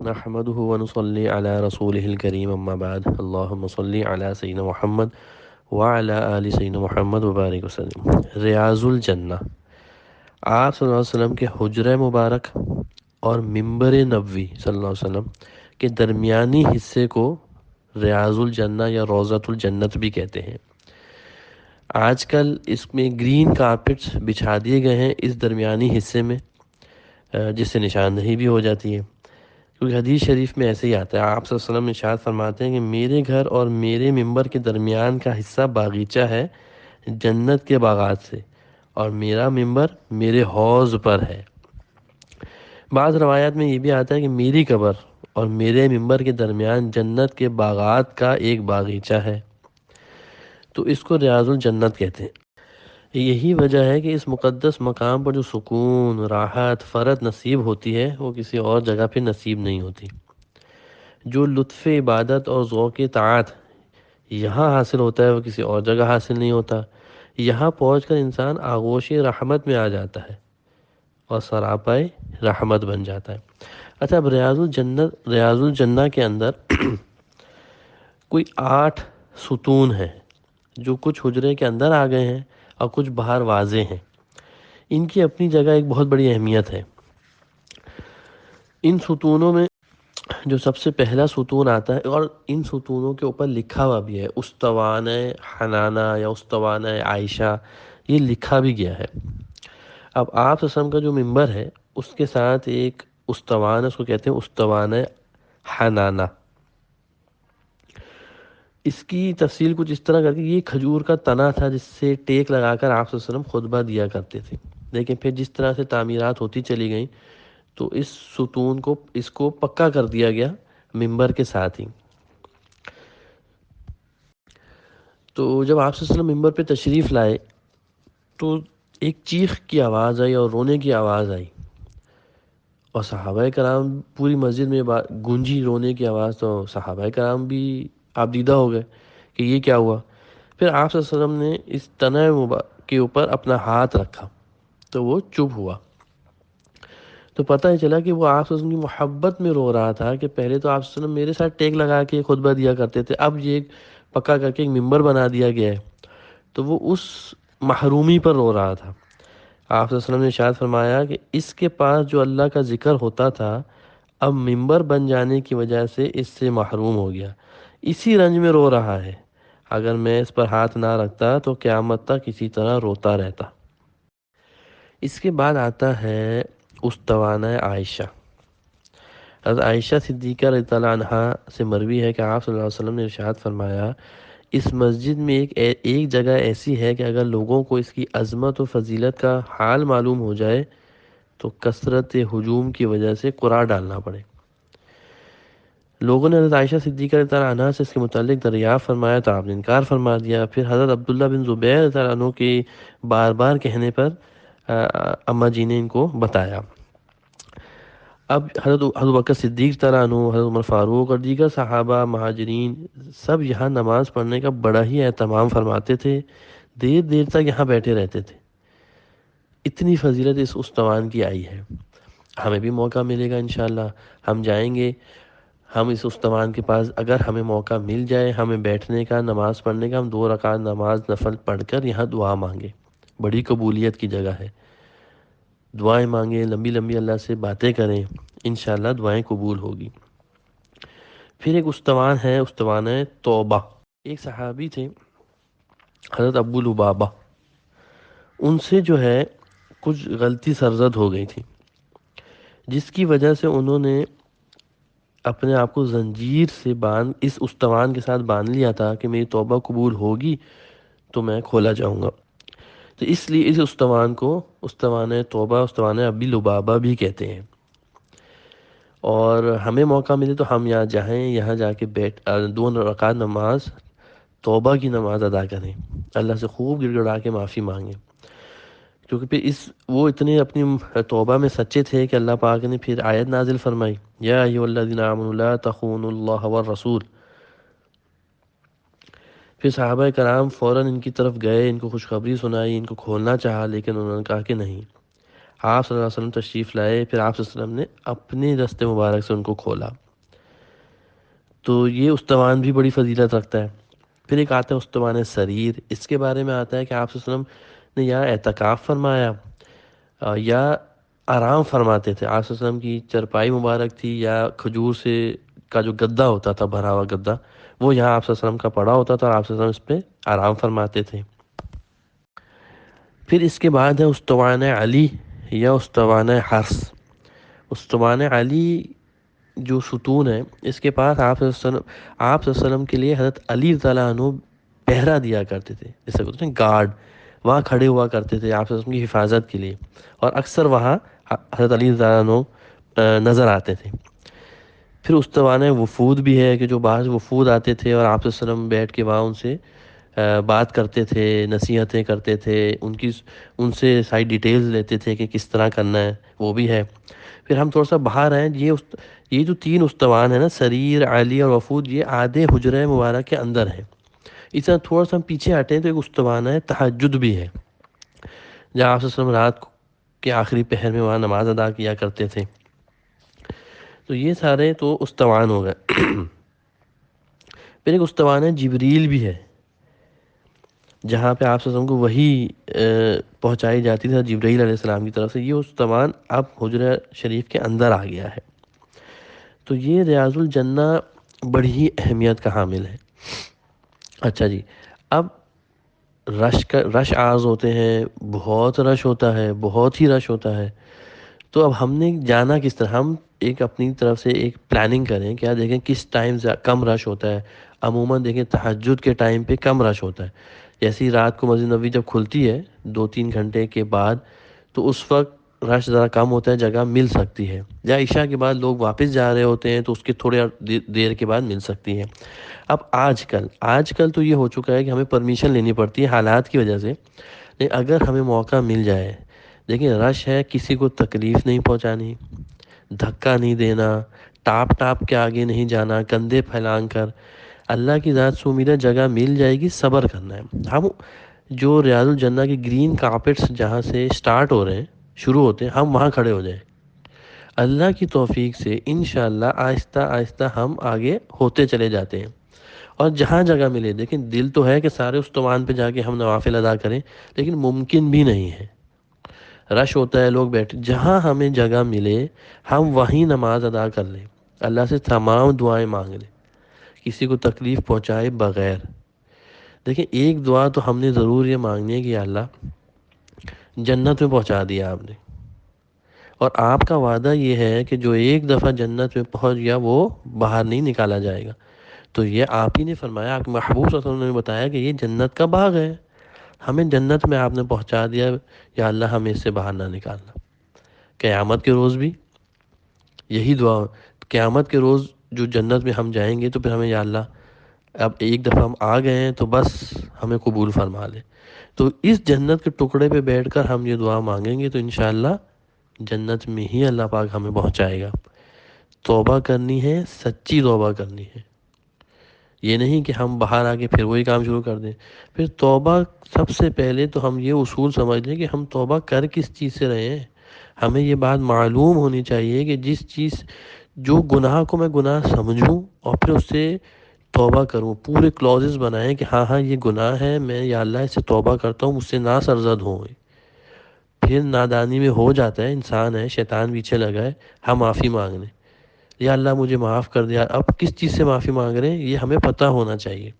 نحمده ونصلي على رسوله الكريم اما بعد اللهم صل على سيدنا محمد وعلى آل سيدنا محمد وبارک وسلم۔ ریاض الجنہ، آپ صلی اللہ علیہ وسلم کے حجرہ مبارک اور منبر نبوی صلی اللہ علیہ وسلم کے درمیانی حصے کو ریاض الجنہ یا روضۃ الجنت بھی کہتے ہیں۔ آج کل اس میں گرین کارپٹس بچھا دیے گئے ہیں اس درمیانی حصے میں، جس سے نشاندہی بھی ہو جاتی ہے، کیونکہ حدیث شریف میں ایسے ہی آتا ہے۔ آپ صلی اللہ علیہ وسلم ارشاد فرماتے ہیں کہ میرے گھر اور میرے منبر کے درمیان کا حصہ باغیچہ ہے جنت کے باغات سے، اور میرا منبر میرے حوض پر ہے۔ بعض روایات میں یہ بھی آتا ہے کہ میری قبر اور میرے منبر کے درمیان جنت کے باغات کا ایک باغیچہ ہے، تو اس کو ریاض الجنت کہتے ہیں۔ یہی وجہ ہے کہ اس مقدس مقام پر جو سکون، راحت، فرحت نصیب ہوتی ہے وہ کسی اور جگہ پہ نصیب نہیں ہوتی۔ جو لطف عبادت اور ذوق طاعت یہاں حاصل ہوتا ہے وہ کسی اور جگہ حاصل نہیں ہوتا۔ یہاں پہنچ کر انسان آغوش رحمت میں آ جاتا ہے اور سراپائے رحمت بن جاتا ہے۔ اچھا، اب ریاض الجنہ کے اندر کوئی 8 ستون ہیں جو کچھ حجرے کے اندر آ گئے ہیں اور کچھ باہر واضح ہیں۔ ان کی اپنی جگہ ایک بہت بڑی اہمیت ہے۔ ان ستونوں میں جو سب سے پہلا ستون آتا ہے، اور ان ستونوں کے اوپر لکھا ہوا بھی ہے استوانہ حنانہ یا استوانہ عائشہ، یہ لکھا بھی گیا ہے۔ اب آپ وسلم کا جو منبر ہے اس کے ساتھ ایک استوانہ، اس کو کہتے ہیں استوانہ حنانہ۔ اس کی تفصیل کچھ اس طرح کر کے، یہ کھجور کا تنا تھا جس سے ٹیک لگا کر آپ صلی اللہ علیہ وسلم خطبہ دیا کرتے تھے، لیکن پھر جس طرح سے تعمیرات ہوتی چلی گئیں تو اس ستون کو، اس کو پکا کر دیا گیا منبر کے ساتھ ہی۔ تو جب آپ صلی اللہ علیہ وسلم منبر پہ تشریف لائے تو ایک چیخ کی آواز آئی اور رونے کی آواز آئی، اور صحابہ کرام پوری مسجد میں گونجی رونے کی آواز، تو صحابہ کرام بھی آپ دیدہ ہو گئے کہ یہ کیا ہوا۔ پھر آپ صلی اللہ علیہ وسلم نے اس تنہ کے اوپر اپنا ہاتھ رکھا تو وہ چپ ہوا، تو پتہ ہی چلا کہ وہ آپ صلی اللہ علیہ وسلم کی محبت میں رو رہا تھا کہ پہلے تو آپ صلی اللہ علیہ وسلم میرے ساتھ ٹیک لگا کے خطبہ دیا کرتے تھے، اب یہ پکا کر کے ایک منبر بنا دیا گیا ہے، تو وہ اس محرومی پر رو رہا تھا۔ آپ صلی اللہ علیہ وسلم نے ارشاد فرمایا کہ اس کے پاس جو اللہ کا ذکر ہوتا تھا اب منبر بن جانے کی وجہ سے اس سے محروم ہو گیا، اسی رنج میں رو رہا ہے، اگر میں اس پر ہاتھ نہ رکھتا تو قیامت تک اسی طرح روتا رہتا۔ اس کے بعد آتا ہے استوانہ عائشہ۔ حضرت عائشہ صدیقہ رضی اللہ عنہا سے مروی ہے کہ آپ صلی اللہ علیہ وسلم نے ارشاد فرمایا اس مسجد میں ایک جگہ ایسی ہے کہ اگر لوگوں کو اس کی عظمت و فضیلت کا حال معلوم ہو جائے تو کثرت ہجوم کی وجہ سے قرآن ڈالنا پڑے۔ لوگوں نے حضرت عائشہ صدیقہ رضی اللہ عنہا سے اس کے متعلق دریافت فرمایا تو آپ نے انکار فرما دیا۔ پھر حضرت عبداللہ بن زبیر رضی اللہ عنہ کے بار بار کہنے پر اماں جی نے ان کو بتایا۔ اب حضرت بکر صدیق رضی اللہ عنہ، حضرت عمر فاروق اور دیگر صحابہ مہاجرین سب یہاں نماز پڑھنے کا بڑا ہی اہتمام فرماتے تھے، دیر دیر تک یہاں بیٹھے رہتے تھے۔ اتنی فضیلت اس استوان کی آئی ہے۔ ہمیں بھی موقع ملے گا انشاءاللہ، ہم جائیں گے، ہم اس استوان کے پاس اگر ہمیں موقع مل جائے ہمیں بیٹھنے کا، نماز پڑھنے کا، ہم 2 رکعت نماز نفل پڑھ کر یہاں دعا مانگے۔ بڑی قبولیت کی جگہ ہے، دعائیں مانگیں، لمبی لمبی اللہ سے باتیں کریں، انشاءاللہ دعائیں قبول ہوگی۔ پھر ایک استوان ہے، استوان ہے توبہ۔ ایک صحابی تھے حضرت ابو لبابہ، ان سے جو ہے کچھ غلطی سرزد ہو گئی تھی، جس کی وجہ سے انہوں نے اپنے آپ کو زنجیر سے اس استوان کے ساتھ باندھ لیا تھا کہ میری توبہ قبول ہوگی تو میں کھولا جاؤں گا۔ تو اس لیے اس استوان کو استوان توبہ، استوان ابی لبابہ بھی کہتے ہیں۔ اور ہمیں موقع ملے تو ہم یہاں جائیں، یہاں جا کے 2 رکعت نماز توبہ کی نماز ادا کریں، اللہ سے خوب گڑ گڑا کے معافی مانگیں، کیونکہ پھر وہ اتنے اپنی توبہ میں سچے تھے کہ اللہ پاک نے پھر آیت نازل فرمائی، یا ایھا الذین آمنوا لا تخونوا اللہ والرسول۔ پھر صحابہ کرام فوراً ان کی طرف گئے، ان کو خوشخبری سنائی، ان کو کھولنا چاہا، لیکن انہوں نے کہا کہ نہیں۔ آپ صلی اللہ علیہ وسلم تشریف لائے، پھر آپ صلی اللہ علیہ وسلم نے اپنے دست مبارک سے ان کو کھولا۔ تو یہ استوان بھی بڑی فضیلت رکھتا ہے۔ پھر ایک آتا ہے استوان سریر، اس کے بارے میں آتا ہے کہ آپ صلی اللہ علیہ وسلم نے یا اعتکاف فرمایا یا آرام فرماتے تھے۔ آپ صلی اللہ علیہ وسلم کی چرپائی مبارک تھی یا کھجور سے کا جو گدا ہوتا تھا، بھرا ہوا گدا، وہ یہاں آپ صلی اللہ علیہ وسلم کا پڑا ہوتا تھا اور آپ صلی اللہ علیہ وسلم اس پہ آرام فرماتے تھے۔ پھر اس کے بعد ہے استوان علی یا استوان حرس۔ استوان علی جو ستون ہے، اس کے پاس آپ صلی اللہ علیہ وسلم کے لیے حضرت علی تعالیٰ عنہ پہرا دیا کرتے تھے، جیسے کہتے ہیں گارڈ، وہاں کھڑے ہوا کرتے تھے آپ صلی اللہ علیہ وسلم کی حفاظت کے لیے، اور اکثر وہاں حضرت علی تعالیٰ عنہ نظر آتے تھے۔ پھر استوان وفود بھی ہے کہ جو بعض وفود آتے تھے اور آپ صلی اللہ علیہ وسلم بیٹھ کے وہاں ان سے بات کرتے تھے، نصیحتیں کرتے تھے، ان سے ساری ڈیٹیلز لیتے تھے کہ کس طرح کرنا ہے، وہ بھی ہے۔ پھر ہم تھوڑا سا باہر ہیں، یہ جو 3 استوان ہیں نا، سریر، علی اور وفود، یہ آدھے حجرہ مبارک کے اندر ہیں۔ اس طرح تھوڑا سا ہم پیچھے ہٹیں تو ایک استوان ہے تہجد بھی ہے، جہاں آپ صلی اللہ علیہ وسلم رات کے آخری پہر میں وہاں نماز ادا کیا کرتے تھے۔ تو یہ سارے تو استوان ہو گئے۔ پھر ایک استوان ہے جبریل بھی ہے، جہاں پہ آپ صلی اللہ علیہ وسلم کو وحی پہنچائی جاتی تھی جبرائیل علیہ السلام کی طرف سے۔ یہ استوان اب حجرہ شریف کے اندر آ گیا ہے۔ تو یہ ریاض الجنہ بڑی ہی اہمیت کا حامل ہے۔ اچھا جی، اب رش آز ہوتے ہیں، بہت رش ہوتا ہے، بہت ہی رش ہوتا ہے۔ تو اب ہم نے جانا کس طرح، ہم ایک اپنی طرف سے ایک پلاننگ کریں، کیا دیکھیں کس ٹائم کم رش ہوتا ہے۔ عموماً دیکھیں تہجد کے ٹائم پہ کم رش ہوتا ہے، جیسے ہی رات کو مسجد نبوی جب کھلتی ہے 2-3 گھنٹے کے بعد، تو اس وقت رش ذرا کم ہوتا ہے، جگہ مل سکتی ہے، یا عشاء کے بعد لوگ واپس جا رہے ہوتے ہیں تو اس کے تھوڑے دیر کے بعد مل سکتی ہے۔ اب آج کل تو یہ ہو چکا ہے کہ ہمیں پرمیشن لینی پڑتی ہے حالات کی وجہ سے، لیکن اگر ہمیں موقع مل جائے، دیکھیں رش ہے، کسی کو تکلیف نہیں پہنچانی، دھکا نہیں دینا، ٹاپ کے آگے نہیں جانا، کندھے پھیلان کر، اللہ کی ذات سے امید ہے جگہ مل جائے گی، صبر کرنا ہے۔ ہم جو ریاض الجنہ کے گرین کارپٹس جہاں سے سٹارٹ ہو رہے ہیں، شروع ہوتے ہیں، ہم وہاں کھڑے ہو جائیں۔ اللہ کی توفیق سے انشاءاللہ آہستہ آہستہ ہم آگے ہوتے چلے جاتے ہیں، اور جہاں جگہ ملے، دیکھیں دل تو ہے کہ سارے استوان پہ جا کے ہم نوافل ادا کریں، لیکن ممکن بھی نہیں ہے، رش ہوتا ہے، لوگ بیٹھے، جہاں ہمیں جگہ ملے ہم وہیں نماز ادا کر لیں، اللہ سے تمام دعائیں مانگ لیں، کسی کو تکلیف پہنچائے بغیر۔ دیکھیں ایک دعا تو ہم نے ضرور یہ مانگنی ہے کہ یا اللہ جنت میں پہنچا دیا آپ نے، اور آپ کا وعدہ یہ ہے کہ جو ایک دفعہ جنت میں پہنچ گیا وہ باہر نہیں نکالا جائے گا۔ تو یہ آپ ہی نے فرمایا، آپ محبوب صلی اللہ علیہ وسلم نے بتایا کہ یہ جنت کا باغ ہے، ہمیں جنت میں آپ نے پہنچا دیا، یا اللہ ہمیں اس سے باہر نہ نکالنا۔ قیامت کے روز بھی یہی دعا، قیامت کے روز جو جنت میں ہم جائیں گے تو پھر ہمیں یا اللہ اب ایک دفعہ ہم آ گئے ہیں تو بس ہمیں قبول فرما لے۔ تو اس جنت کے ٹکڑے پہ بیٹھ کر ہم یہ دعا مانگیں گے تو انشاءاللہ جنت میں ہی اللہ پاک ہمیں پہنچائے گا۔ توبہ کرنی ہے، سچی توبہ کرنی ہے، یہ نہیں کہ ہم باہر آ کے پھر وہی کام شروع کر دیں۔ پھر توبہ سب سے پہلے تو ہم یہ اصول سمجھ لیں کہ ہم توبہ کر کس چیز سے رہے ہیں۔ ہمیں یہ بات معلوم ہونی چاہیے کہ جو گناہ کو میں گناہ سمجھوں اور پھر اس سے توبہ کروں، پورے کلوزز بنائیں کہ ہاں یہ گناہ ہے، میں یا اللہ اس سے توبہ کرتا ہوں، مجھ سے نہ سرزد ہوں۔ پھر نادانی میں ہو جاتا ہے، انسان ہے، شیطان پیچھے لگا ہے، ہم معافی مانگ لیں، یا اللہ مجھے معاف کر دیا۔ اب کس چیز سے معافی مانگ رہے ہیں یہ ہمیں پتہ ہونا چاہیے،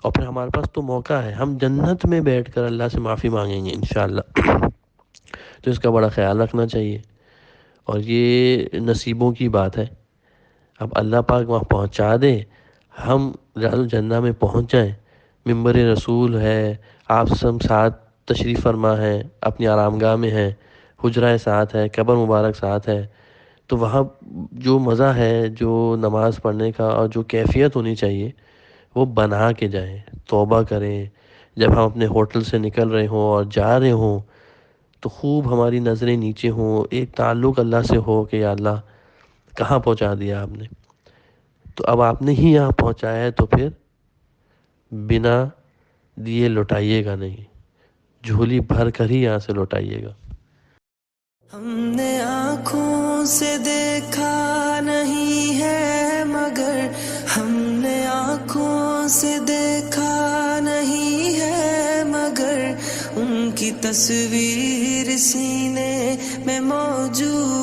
اور پھر ہمارے پاس تو موقع ہے، ہم جنت میں بیٹھ کر اللہ سے معافی مانگیں گے انشاءاللہ۔ تو اس کا بڑا خیال رکھنا چاہیے، اور یہ نصیبوں کی بات ہے۔ اب اللہ پاک وہاں پہنچا دے، ہم ریاض الجنہ میں پہنچ جائیں، ممبر رسول ہے، آپ سب ساتھ تشریف فرما ہے، اپنی آرام گاہ میں ہیں، حجرہ ساتھ ہے، قبر مبارک ساتھ ہے، تو وہاں جو مزہ ہے، جو نماز پڑھنے کا اور جو کیفیت ہونی چاہیے وہ بنا کے جائیں، توبہ کریں۔ جب ہم اپنے ہوٹل سے نکل رہے ہوں اور جا رہے ہوں تو خوب ہماری نظریں نیچے ہوں، ایک تعلق اللہ سے ہو کہ یا اللہ کہاں پہنچا دیا آپ نے، تو اب آپ نے ہی یہاں پہنچایا ہے تو پھر بنا دیے لوٹائیے گا نہیں، جھولی بھر کر ہی یہاں سے لوٹائیے گا۔ ہم نے آنکھوں سے دیکھا نہیں ہے مگر ہم نے آنکھوں سے دیکھا نہیں ہے مگر ان کی تصویر سینے میں موجود